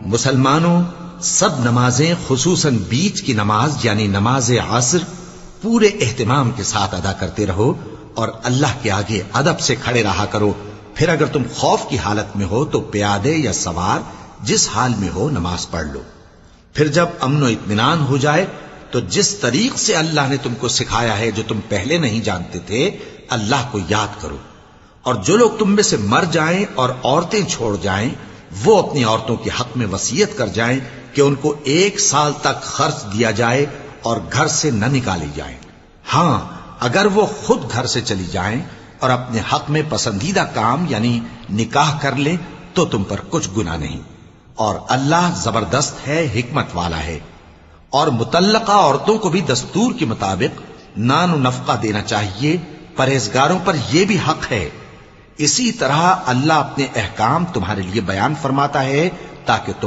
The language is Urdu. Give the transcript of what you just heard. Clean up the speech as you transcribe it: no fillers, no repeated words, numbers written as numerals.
مسلمانوں، سب نمازیں خصوصاً بیچ کی نماز یعنی نماز عصر پورے اہتمام کے ساتھ ادا کرتے رہو اور اللہ کے آگے ادب سے کھڑے رہا کرو. پھر اگر تم خوف کی حالت میں ہو تو پیادے یا سوار جس حال میں ہو نماز پڑھ لو. پھر جب امن و اطمینان ہو جائے تو جس طریق سے اللہ نے تم کو سکھایا ہے جو تم پہلے نہیں جانتے تھے اللہ کو یاد کرو. اور جو لوگ تم میں سے مر جائیں اور عورتیں چھوڑ جائیں وہ اپنی عورتوں کے حق میں وصیت کر جائیں کہ ان کو 1 سال تک خرچ دیا جائے اور گھر سے نہ نکالی جائیں. ہاں اگر وہ خود گھر سے چلی جائیں اور اپنے حق میں پسندیدہ کام یعنی نکاح کر لیں تو تم پر کچھ گناہ نہیں. اور اللہ زبردست ہے، حکمت والا ہے. اور مطلقہ عورتوں کو بھی دستور کے مطابق نان و نفقہ دینا چاہیے. پرہیزگاروں پر یہ بھی حق ہے. اسی طرح اللہ اپنے احکام تمہارے لیے بیان فرماتا ہے تاکہ تم